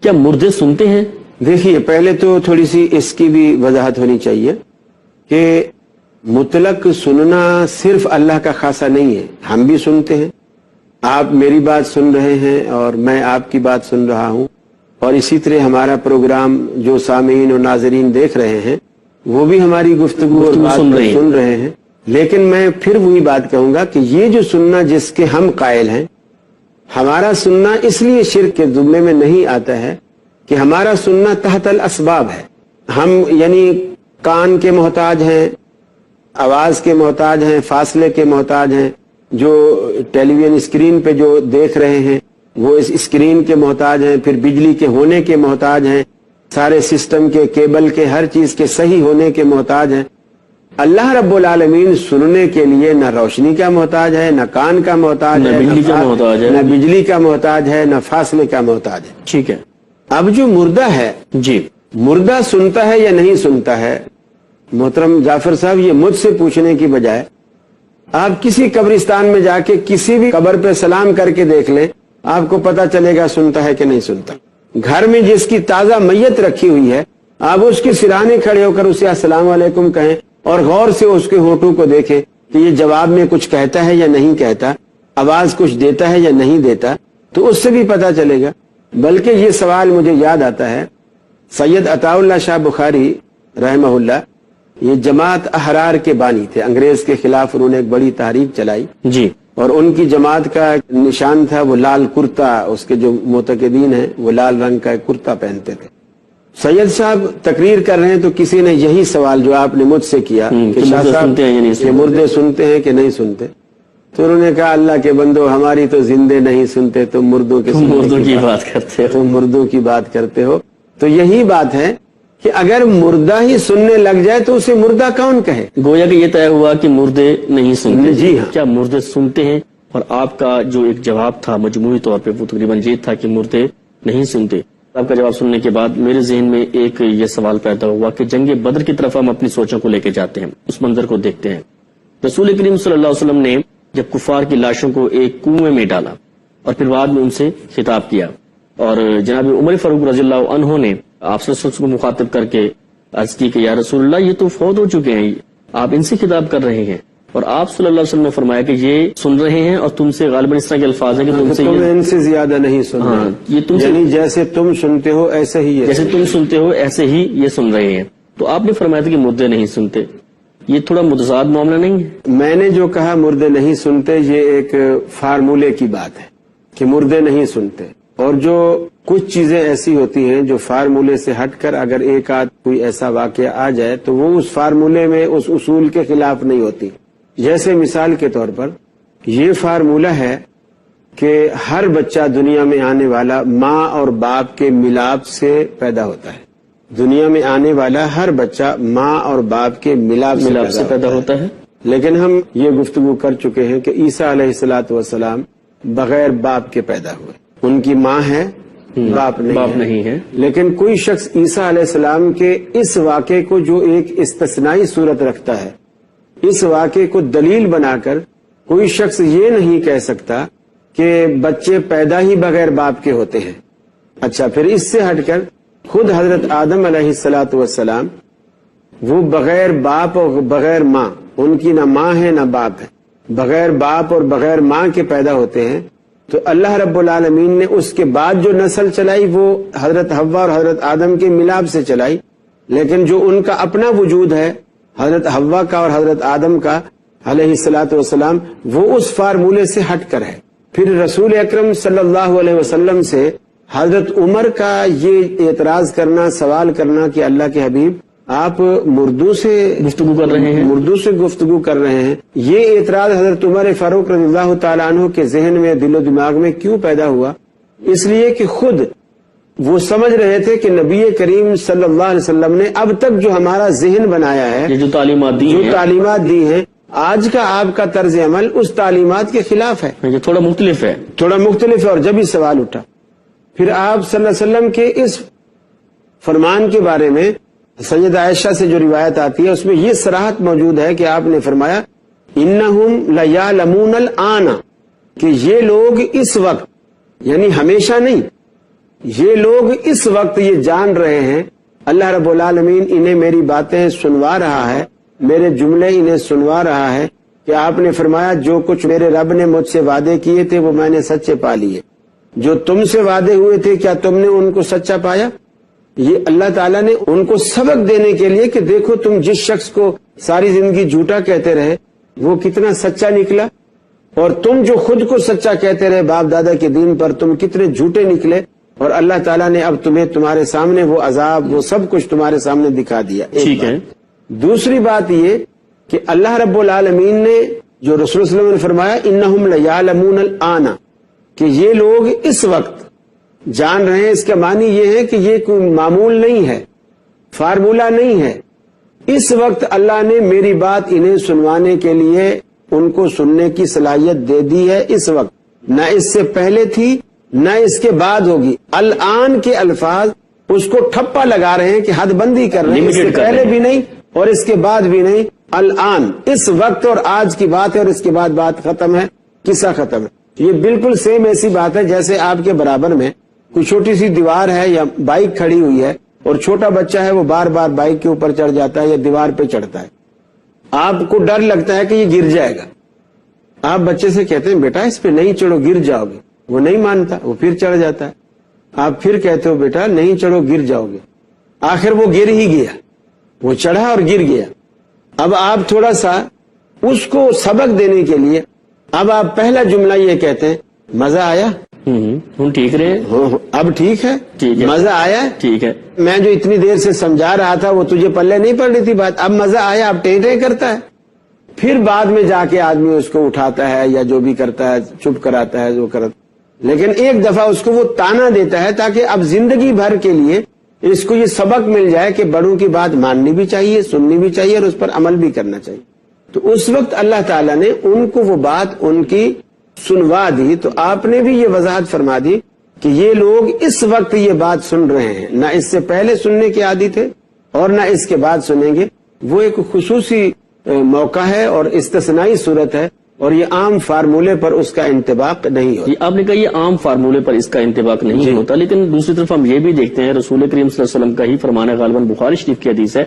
کیا مردے سنتے ہیں؟ دیکھیے، پہلے تو تھوڑی سی اس کی بھی وضاحت ہونی چاہیے کہ مطلق سننا صرف اللہ کا خاصہ نہیں ہے. ہم بھی سنتے ہیں، آپ میری بات سن رہے ہیں اور میں آپ کی بات سن رہا ہوں، اور اسی طرح ہمارا پروگرام جو سامعین اور ناظرین دیکھ رہے ہیں وہ بھی ہماری گفتگو اور بات سن رہے ہیں. لیکن میں پھر وہی بات کہوں گا کہ یہ جو سننا جس کے ہم قائل ہیں، ہمارا سننا اس لیے شرک کے زمرے میں نہیں آتا ہے کہ ہمارا سننا تحت الاسباب ہے. ہم یعنی کان کے محتاج ہیں، آواز کے محتاج ہیں، فاصلے کے محتاج ہیں. جو ٹیلی ویژن اسکرین پہ جو دیکھ رہے ہیں وہ اس اسکرین کے محتاج ہیں، پھر بجلی کے ہونے کے محتاج ہیں، سارے سسٹم کے، کیبل کے، ہر چیز کے صحیح ہونے کے محتاج ہیں. اللہ رب العالمین سننے کے لیے نہ روشنی کا محتاج ہے، نہ کان کا محتاج ہے، نہ بجلی کا محتاج ہے، نہ فاصلے کا محتاج ہے. ٹھیک ہے. اب جو مردہ ہے، جی، مردہ سنتا ہے یا نہیں سنتا ہے؟ محترم جعفر صاحب، یہ مجھ سے پوچھنے کی بجائے آپ کسی قبرستان میں جا کے کسی بھی قبر پہ سلام کر کے دیکھ لیں، آپ کو پتا چلے گا سنتا ہے کہ نہیں سنتا. گھر میں جس کی تازہ میت رکھی ہوئی ہے، آپ اس کے سرانے کھڑے ہو کر اسے السلام علیکم کہیں اور غور سے اس کے ہونٹوں کو دیکھیں کہ یہ جواب میں کچھ کہتا ہے یا نہیں کہتا، آواز کچھ دیتا ہے یا نہیں دیتا، تو اس سے بھی پتا چلے گا. بلکہ یہ سوال مجھے یاد آتا ہے، سید عطا اللہ شاہ بخاری رحمہ اللہ یہ جماعت احرار کے بانی تھے. انگریز کے خلاف انہوں نے ایک بڑی تحریک چلائی جی، اور ان کی جماعت کا نشان تھا وہ لال کرتا. اس کے جو معتقدین ہیں وہ لال رنگ کا ایک کرتا پہنتے تھے. سید صاحب تقریر کر رہے ہیں تو کسی نے یہی سوال جو آپ نے مجھ سے کیا کہ شاہ صاحب یہ مردے سنتے ہیں کہ نہیں سنتے؟ تو انہوں نے کہا اللہ کے بندو، ہماری تو زندے نہیں سنتے، تم مردوں کی بات کرتے ہو، تم مردوں کی بات کرتے ہو. تو یہی بات ہے کہ اگر مردہ ہی سننے لگ جائے تو اسے مردہ کون کہے؟ گویا کہ یہ طے ہوا کہ مردے نہیں سنتے. جی ہاں. کیا مردے سنتے ہیں؟ اور آپ کا جو ایک جواب تھا مجموعی طور پہ وہ تقریباً یہ تھا کہ مردے نہیں سنتے. آپ کا جواب سننے کے بعد میرے ذہن میں ایک یہ سوال پیدا ہوا کہ جنگ بدر کی طرف ہم اپنی سوچوں کو لے کے جاتے ہیں، اس منظر کو دیکھتے ہیں. رسول کریم صلی اللہ علیہ وسلم نے جب کفار کی لاشوں کو ایک کنویں میں ڈالا اور پھر بعد میں ان سے خطاب کیا، اور جناب عمر فاروق رضی اللہ عنہ نے آپ صلی اللہ علیہ وسلم کو مخاطب کر کے عرض کی کہ یا رسول اللہ، یہ تو فوت ہو چکے ہیں، آپ ان سے خطاب کر رہے ہیں. اور آپ صلی اللہ علیہ وسلم نے فرمایا کہ یہ سن رہے ہیں اور تم سے غالباً اس طرح کے الفاظ ہیں کہ تم سے ان سے زیادہ نہیں سن رہے. یہ تم سے، یعنی جیسے تم سنتے ہو ایسے ہی، جیسے تم سنتے ہو ایسے ہی یہ سن رہے ہیں. تو آپ نے فرمایا تھا کہ مردے نہیں سنتے. یہ تھوڑا متضاد معاملہ نہیں ہے؟ میں نے جو کہا مردے نہیں سنتے، یہ ایک فارمولے کی بات ہے کہ مردے نہیں سنتے. اور جو کچھ چیزیں ایسی ہوتی ہیں جو فارمولے سے ہٹ کر اگر ایک آدھ کوئی ایسا واقعہ آ جائے تو وہ اس فارمولے میں اس اصول کے خلاف نہیں ہوتی. جیسے مثال کے طور پر یہ فارمولہ ہے کہ ہر بچہ دنیا میں آنے والا ماں اور باپ کے ملاپ سے پیدا ہوتا ہے. دنیا میں آنے والا ہر بچہ ماں اور باپ کے ملاپ سے پیدا ہوتا ہے. لیکن ہم یہ گفتگو کر چکے ہیں کہ عیسیٰ علیہ الصلوۃ والسلام بغیر باپ کے پیدا ہوئے. ان کی ماں ہے، باپ نہیں ہے. لیکن کوئی شخص عیسیٰ علیہ السلام کے اس واقعے کو جو ایک استثنائی صورت رکھتا ہے، اس واقعے کو دلیل بنا کر کوئی شخص یہ نہیں کہہ سکتا کہ بچے پیدا ہی بغیر باپ کے ہوتے ہیں. اچھا، پھر اس سے ہٹ کر خود حضرت آدم علیہ الصلوۃ والسلام وہ بغیر باپ اور بغیر ماں، ان کی نہ ماں ہے نہ باپ ہے، بغیر باپ اور بغیر ماں کے پیدا ہوتے ہیں. تو اللہ رب العالمین نے اس کے بعد جو نسل چلائی وہ حضرت حوا اور حضرت آدم کے ملاپ سے چلائی. لیکن جو ان کا اپنا وجود ہے حضرت حوا کا اور حضرت آدم کا علیہ الصلوۃ والسلام، وہ اس فارمولے سے ہٹ کر ہے. پھر رسول اکرم صلی اللہ علیہ وسلم سے حضرت عمر کا یہ اعتراض کرنا، سوال کرنا کہ اللہ کے حبیب آپ مردوں سے گفتگو کر رہے ہیں، یہ اعتراض حضرت عمر فاروق رضی اللہ تعالیٰ عنہ کے ذہن میں، دل و دماغ میں کیوں پیدا ہوا؟ اس لیے کہ خود وہ سمجھ رہے تھے کہ نبی کریم صلی اللہ علیہ وسلم نے اب تک جو ہمارا ذہن بنایا ہے، جو تعلیمات دی ہیں، آج کا آپ کا طرز عمل اس تعلیمات کے خلاف ہے. یہ تھوڑا مختلف ہے. اور جب یہ سوال اٹھا، پھر آپ صلی اللہ علیہ وسلم کے اس فرمان کے بارے میں سیدہ عائشہ سے جو روایت آتی ہے اس میں یہ صراحت موجود ہے کہ آپ نے فرمایا انہم لیعلمون الآن، کہ یہ لوگ اس وقت، یعنی ہمیشہ نہیں، یہ لوگ اس وقت یہ جان رہے ہیں اللہ رب العالمین انہیں میری باتیں سنوا رہا ہے، میرے جملے انہیں سنوا رہا ہے کہ آپ نے فرمایا جو کچھ میرے رب نے مجھ سے وعدے کیے تھے وہ میں نے سچے پا لیے، جو تم سے وعدے ہوئے تھے کیا تم نے ان کو سچا پایا؟ یہ اللہ تعالیٰ نے ان کو سبق دینے کے لیے کہ دیکھو تم جس شخص کو ساری زندگی جھوٹا کہتے رہے وہ کتنا سچا نکلا، اور تم جو خود کو سچا کہتے رہے باپ دادا کے دین پر تم کتنے جھوٹے نکلے، اور اللہ تعالیٰ نے اب تمہیں تمہارے سامنے وہ عذاب وہ سب کچھ تمہارے سامنے دکھا دیا۔ ٹھیک ہے۔ دوسری بات یہ کہ اللہ رب العالمین نے جو رسول صلی اللہ علیہ وسلم نے فرمایا انہم لیعلمون الآن، کہ یہ لوگ اس وقت جان رہے ہیں، اس کا معنی یہ ہے کہ یہ کوئی معمول نہیں ہے، فارمولہ نہیں ہے، اس وقت اللہ نے میری بات انہیں سنوانے کے لیے ان کو سننے کی صلاحیت دے دی ہے، اس وقت، نہ اس سے پہلے تھی نہ اس کے بعد ہوگی۔ الآن کے الفاظ اس کو ٹھپا لگا رہے ہیں کہ حد بندی کر رہے ہیں، اس سے پہلے بھی نہیں اور اس کے بعد بھی نہیں، الآن اس وقت اور آج کی بات ہے، اور اس کے بعد بات ختم ہے، قصہ ختم ہے۔ یہ بالکل سیم ایسی بات ہے جیسے آپ کے برابر میں کوئی چھوٹی سی دیوار ہے یا بائک کھڑی ہوئی ہے اور چھوٹا بچہ ہے وہ بار بار بائک کے اوپر چڑھ جاتا ہے یا دیوار پہ چڑھتا ہے، آپ کو ڈر لگتا ہے کہ یہ گر جائے گا، آپ بچے سے کہتے ہیں بیٹا اس پہ نہیں چڑھو گر جاؤ گے، وہ نہیں مانتا، وہ پھر چڑھ جاتا ہے، آپ پھر کہتے ہو بیٹا نہیں چڑھو گر جاؤ گے، آخر وہ گر ہی گیا، وہ چڑھا اور گر گیا۔ اب آپ تھوڑا سا اس کو سبق دینے کے لیے اب آپ پہلا جملہ یہ کہتے ہیں مزہ آیا، ہم ٹھیک رہے، اب ٹھیک ہے، مزہ آیا، ٹھیک ہے، میں جو اتنی دیر سے سمجھا رہا تھا وہ تجھے پلے نہیں پڑ رہی تھی بات، اب مزہ آیا، اب ٹیں ٹیں کرتا ہے، پھر بعد میں جا کے آدمی اس کو اٹھاتا ہے یا جو بھی کرتا ہے چپ کراتا ہے جو کرتا، لیکن ایک دفعہ اس کو وہ تانا دیتا ہے تاکہ اب زندگی بھر کے لیے اس کو یہ سبق مل جائے کہ بڑوں کی بات ماننی بھی چاہیے، سننی بھی چاہیے اور اس پر عمل بھی کرنا چاہیے۔ تو اس وقت اللہ تعالیٰ نے ان کو وہ بات ان کی سنوا دی، تو آپ نے بھی یہ وضاحت فرما دی کہ یہ لوگ اس وقت یہ بات سن رہے ہیں، نہ اس سے پہلے سننے کے عادی تھے اور نہ اس کے بعد سنیں گے، وہ ایک خصوصی موقع ہے اور استثنائی صورت ہے، اور یہ عام فارمولے پر اس کا انطباق نہیں ہوتا۔ آپ نے کہا یہ عام فارمولے پر اس کا انطباق نہیں ہوتا، لیکن دوسری طرف ہم یہ بھی دیکھتے ہیں رسول کریم صلی اللہ علیہ وسلم کا ہی فرمان ہے، غالباً بخاری شریف کی حدیث ہے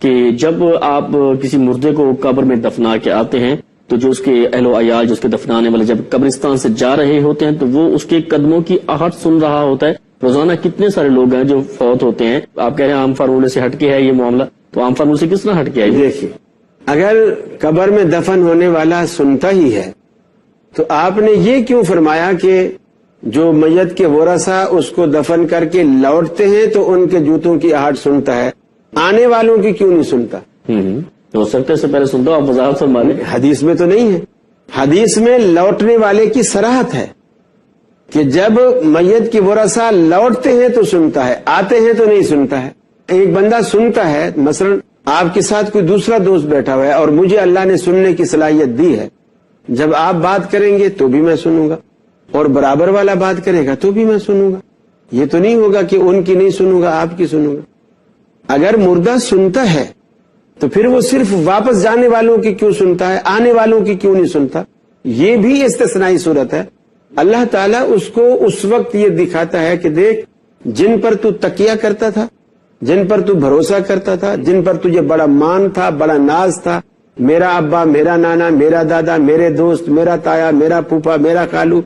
کہ جب آپ کسی مردے کو قبر میں دفنا کے آتے ہیں تو جو اس کے اہل و عیال جو اس کے دفنانے والے جب قبرستان سے جا رہے ہوتے ہیں تو وہ اس کے قدموں کی آہٹ سن رہا ہوتا ہے۔ روزانہ کتنے سارے لوگ ہیں جو فوت ہوتے ہیں، آپ کہہ رہے ہیں عام فارمولے سے ہٹ کے ہے یہ معاملہ، تو عام فارمولے سے کس طرح ہٹ کے ہے؟ دیکھیے اگر قبر میں دفن ہونے والا سنتا ہی ہے تو آپ نے یہ کیوں فرمایا کہ جو میت کے ورثہ اس کو دفن کر کے لوٹتے ہیں تو ان کے جوتوں کی آہٹ سنتا ہے، آنے والوں کی کیوں نہیں سنتا؟ ہو سکتا ہے اس سے پہلے سنتا ہوں، آپ وضاحت فرما لیں۔ حدیث میں تو نہیں ہے، حدیث میں لوٹنے والے کی صراحت ہے کہ جب میت کے ورثہ لوٹتے ہیں تو سنتا ہے، آتے ہیں تو نہیں سنتا ہے۔ ایک بندہ سنتا ہے، مثلا آپ کے ساتھ کوئی دوسرا دوست بیٹھا ہوا ہے اور مجھے اللہ نے سننے کی صلاحیت دی ہے، جب آپ بات کریں گے تو بھی میں سنوں گا اور برابر والا بات کرے گا تو بھی میں سنوں گا، یہ تو نہیں ہوگا کہ ان کی نہیں سنوں گا آپ کی سنوں گا۔ اگر مردہ سنتا ہے تو پھر وہ صرف واپس جانے والوں کی کیوں سنتا ہے، آنے والوں کی کیوں نہیں سنتا؟ یہ بھی استثنائی صورت ہے۔ اللہ تعالیٰ اس کو اس وقت یہ دکھاتا ہے کہ دیکھ جن پر تو تکیہ کرتا تھا، جن پر تو بھروسہ کرتا تھا، جن پر تجھے بڑا مان تھا، بڑا ناز تھا، میرا ابا، میرا نانا، میرا دادا، میرے دوست، میرا تایا، میرا پھوپھا، میرا خالو،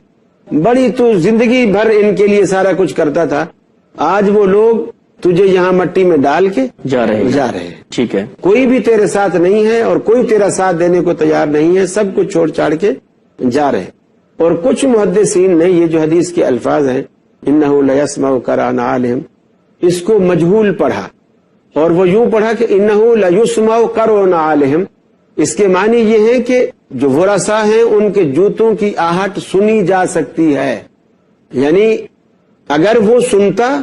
بڑی تو زندگی بھر ان کے لیے سارا کچھ کرتا تھا، آج وہ لوگ تجھے یہاں مٹی میں ڈال کے جا رہے ہیں۔ ٹھیک ہے، کوئی بھی تیرے ساتھ نہیں ہے اور کوئی تیرا ساتھ دینے کو تیار نہیں ہے، سب کچھ چھوڑ چھاڑ کے جا رہے ہیں۔ اور کچھ محدثین نے یہ جو حدیث کے الفاظ ہیں انہو لیسمع قرآن عالم، اس کو مجہول پڑھا اور وہ یوں پڑھا کہ انہو لیسمع قرآن عالم، اس کے معنی یہ ہے کہ جو ورثہ ہیں ان کے جوتوں کی آہٹ سنی جا سکتی ہے، یعنی اگر وہ سنتا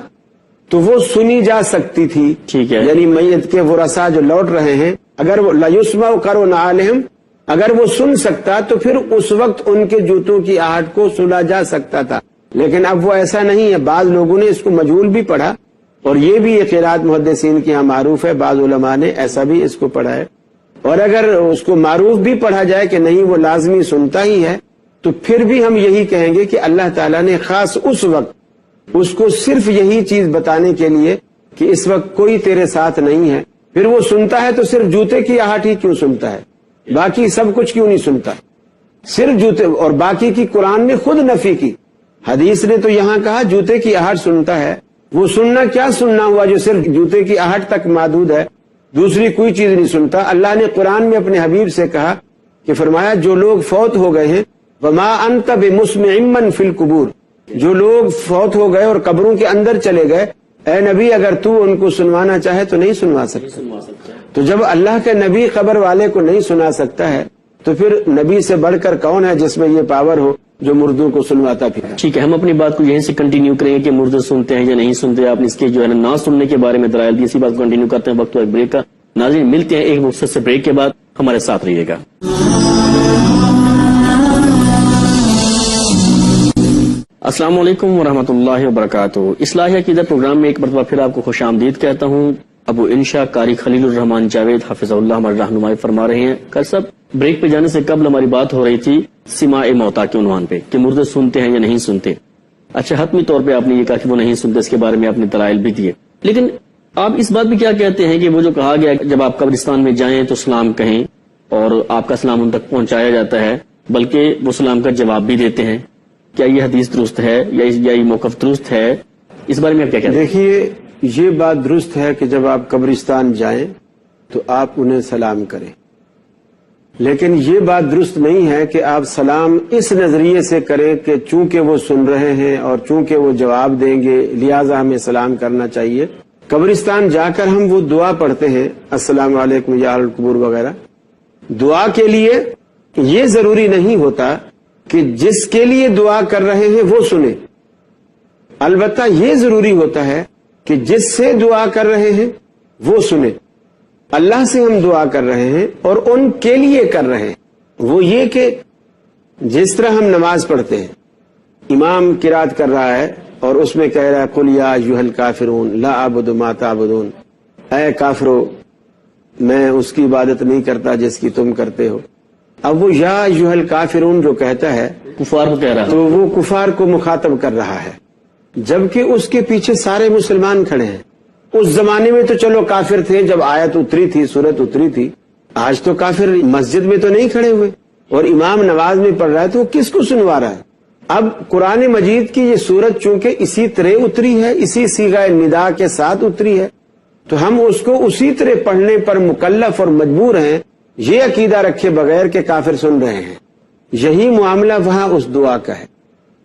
تو وہ سنی جا سکتی تھی۔ ٹھیک ہے، یعنی میت کے ورثہ جو لوٹ رہے ہیں اگر وہ لیسمع قرآن عالم اگر وہ سن سکتا تو پھر اس وقت ان کے جوتوں کی آہٹ کو سنا جا سکتا تھا، لیکن اب وہ ایسا نہیں ہے۔ بعض لوگوں نے اس کو مجہول بھی پڑھا اور یہ بھی ایک قرات محدثین کے یہاں معروف ہے، بعض علماء نے ایسا بھی اس کو پڑھا ہے۔ اور اگر اس کو معروف بھی پڑھا جائے کہ نہیں وہ لازمی سنتا ہی ہے تو پھر بھی ہم یہی کہیں گے کہ اللہ تعالیٰ نے خاص اس وقت اس کو صرف یہی چیز بتانے کے لیے کہ اس وقت کوئی تیرے ساتھ نہیں ہے، پھر وہ سنتا ہے تو صرف جوتے کی آہٹ ہی کیوں سنتا ہے، باقی سب کچھ کیوں نہیں سنتا؟ صرف جوتے، اور باقی کی قرآن نے خود نفی کی، حدیث نے تو یہاں کہا جوتے کی آہٹ سنتا ہے، وہ سننا کیا سننا ہوا جو صرف جوتے کی آہٹ تک محدود ہے، دوسری کوئی چیز نہیں سنتا؟ اللہ نے قرآن میں اپنے حبیب سے کہا کہ فرمایا جو لوگ فوت ہو گئے ہیں وما انت بمسمع من فی القبور، جو لوگ فوت ہو گئے اور قبروں کے اندر چلے گئے، اے نبی اگر تو ان کو سنوانا چاہے تو نہیں سنوا سکتا۔ تو جب اللہ کے نبی قبر والے کو نہیں سنا سکتا ہے تو پھر نبی سے بڑھ کر کون ہے جس میں یہ پاور ہو جو مردوں کو سنواتا پھرا؟ ٹھیک ہے، ہم اپنی بات کو یہیں سے کنٹینیو کریں گے کہ مردے سنتے ہیں یا نہیں سنتے۔ آپ نے اس کے جو ہے نہ سننے کے بارے میں دلائل دی، اسی بات کو کنٹینیو کرتے ہیں، وقت ایک بریک کا۔ ناظرین ملتے ہیں ایک مختصر بریک کے بعد، ہمارے ساتھ رہیے گا۔ السلام علیکم ورحمۃ اللہ وبرکاتہ۔ اصلاح عقیدہ پروگرام میں ایک مرتبہ پھر آپ کو خوش آمدید کہتا ہوں۔ ابو انشا قاری خلیل الرحمان جاوید حفظہ اللہ ہماری رہنمائی فرما رہے ہیں۔ کل سب بریک پہ جانے سے قبل ہماری بات ہو رہی تھی سماع موتا کے عنوان پہ کہ مردے سنتے ہیں یا نہیں سنتے۔ اچھا، حتمی طور پہ آپ نے یہ کہا کہ وہ نہیں سنتے، اس کے بارے میں آپ نے دلائل بھی دیے، لیکن آپ اس بات بھی کیا کہتے ہیں کہ وہ جو کہا گیا جب آپ قبرستان میں جائیں تو سلام کہیں اور آپ کا سلام ان تک پہنچایا جاتا ہے، بلکہ وہ سلام کا جواب بھی دیتے ہیں، کیا یہ حدیث درست ہے یا یہ موقف درست ہے؟ اس بارے میں آپ کیا کہتے ہیں؟ دیکھیے، یہ بات درست ہے کہ جب آپ قبرستان جائیں تو آپ انہیں سلام کریں، لیکن یہ بات درست نہیں ہے کہ آپ سلام اس نظریے سے کریں کہ چونکہ وہ سن رہے ہیں اور چونکہ وہ جواب دیں گے لہذا ہمیں سلام کرنا چاہیے۔ قبرستان جا کر ہم وہ دعا پڑھتے ہیں السلام علیکم یا اہل القبور وغیرہ، دعا کے لیے یہ ضروری نہیں ہوتا کہ جس کے لیے دعا کر رہے ہیں وہ سنے، البتہ یہ ضروری ہوتا ہے کہ جس سے دعا کر رہے ہیں وہ سنے۔ اللہ سے ہم دعا کر رہے ہیں اور ان کے لیے کر رہے ہیں، وہ یہ کہ جس طرح ہم نماز پڑھتے ہیں، امام قرات کر رہا ہے اور اس میں کہہ رہا ہے قل یا ایھا الکافرون لا اعبد ما تعبدون، اے کافرو میں اس کی عبادت نہیں کرتا جس کی تم کرتے ہو۔ اب وہ یا ایھا الکافرون جو کہتا ہے کفار کو کہہ رہا ہے، تو وہ کفار کو مخاطب کر رہا ہے، جبکہ اس کے پیچھے سارے مسلمان کھڑے ہیں۔ اس زمانے میں تو چلو کافر تھے جب آیت اتری تھی، سورت اتری تھی، آج تو کافر مسجد میں تو نہیں کھڑے ہوئے، اور امام نماز میں پڑھ رہا ہے تو وہ کس کو سنوا رہا ہے؟ اب قرآن مجید کی یہ سورت چونکہ اسی طرح اتری ہے، اسی صیغہ ندا کے ساتھ اتری ہے، تو ہم اس کو اسی طرح پڑھنے پر مکلف اور مجبور ہیں، یہ عقیدہ رکھے بغیر کہ کافر سن رہے ہیں۔ یہی معاملہ وہاں اس دعا کا ہے،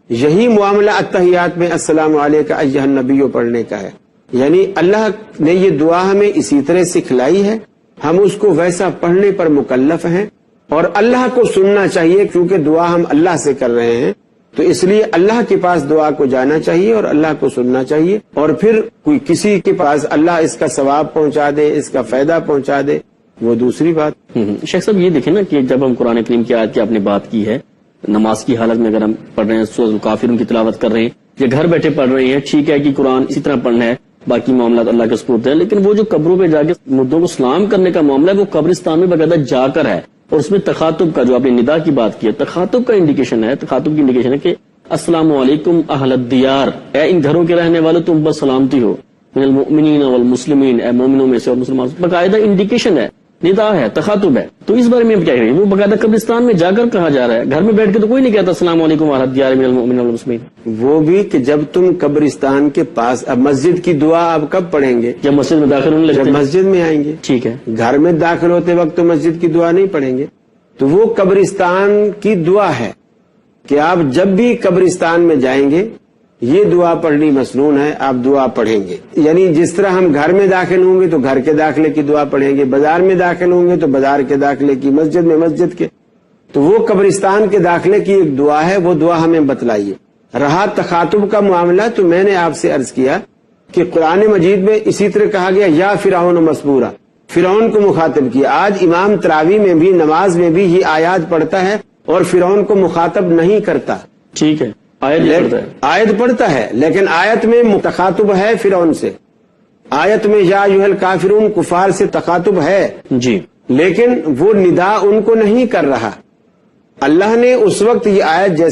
یہی معاملہ اتحیات میں السلام علیک ایھا النبی پڑھنے کا ہے، یعنی اللہ نے یہ دعا ہمیں اسی طرح سکھلائی ہے، ہم اس کو ویسا پڑھنے پر مکلف ہیں، اور اللہ کو سننا چاہیے کیونکہ دعا ہم اللہ سے کر رہے ہیں، تو اس لیے اللہ کے پاس دعا کو جانا چاہیے اور اللہ کو سننا چاہیے، اور پھر کوئی کسی کے پاس اللہ اس کا ثواب پہنچا دے، اس کا فائدہ پہنچا دے، وہ دوسری بات۔ شیخ صاحب یہ دیکھیں نا کہ جب ہم قرآن کریم کی آیت کی آپ نے بات کی ہے، نماز کی حالت میں اگر ہم پڑھ رہے ہیں سورۃ الکافرون کی تلاوت کر رہے ہیں یا گھر بیٹھے پڑھ رہے ہیں، ٹھیک ہے کہ قرآن اسی طرح پڑھنا ہے، باقی معاملات اللہ کے سپرد ہے، لیکن وہ جو قبروں پہ جا کے مردوں کو سلام کرنے کا معاملہ ہے وہ قبرستان میں باقاعدہ جا کر ہے، اور اس میں تخاطب کا جو آپ نے ندا کی بات کی ہے، تخاطب کا انڈیکیشن ہے، تخاطب کی انڈیکیشن ہے کہ السلام علیکم اہل الدیار، اے ان گھروں کے رہنے والوں تم پر سلامتی ہو، من المؤمنین والمسلمین، اے مومنوں میں سے اور مسلمانوں سے، باقاعدہ انڈیکیشن ہے، ندا ہے، تخاطب ہے۔ تو اس بارے میں کیا ہے؟ وہ باقاعدہ قبرستان میں جا کر کہا جا رہا ہے، گھر میں بیٹھ کے تو کوئی نہیں کہتا السلام علیکم اہل الدیار من المؤمنین والمسلمین۔ وہ بھی کہ جب تم قبرستان کے پاس، اب مسجد کی دعا آپ کب پڑھیں گے؟ جب مسجد میں داخل ہونے لگتے جب ہیں، مسجد میں آئیں گے، ٹھیک ہے، گھر میں داخل ہوتے وقت تو مسجد کی دعا نہیں پڑھیں گے، تو وہ قبرستان کی دعا ہے کہ آپ جب بھی قبرستان میں جائیں گے یہ دعا پڑھنی مسنون ہے، آپ دعا پڑھیں گے، یعنی جس طرح ہم گھر میں داخل ہوں گے تو گھر کے داخلے کی دعا پڑھیں گے، بازار میں داخل ہوں گے تو بازار کے داخلے کی، مسجد میں مسجد کے، تو وہ قبرستان کے داخلے کی ایک دعا ہے، وہ دعا ہمیں بتلائیے۔ رہا تخاطب کا معاملہ تو میں نے آپ سے عرض کیا کہ قرآن مجید میں اسی طرح کہا گیا یا فرعون مسبورا، فرعون کو مخاطب کیا۔ آج امام تراویح میں بھی، نماز میں بھی یہ آیات پڑھتا ہے اور فرعون کو مخاطب نہیں کرتا، ٹھیک ہے، آیت پڑھتا ہے لیکن آیت میں تخاطب ہے فرعون سے، آیت میں یا ایھا الکافرون کفار سے تخاطب ہے جی، لیکن وہ ندا ان کو نہیں کر رہا۔ اللہ نے اس وقت یہ آیت جیسے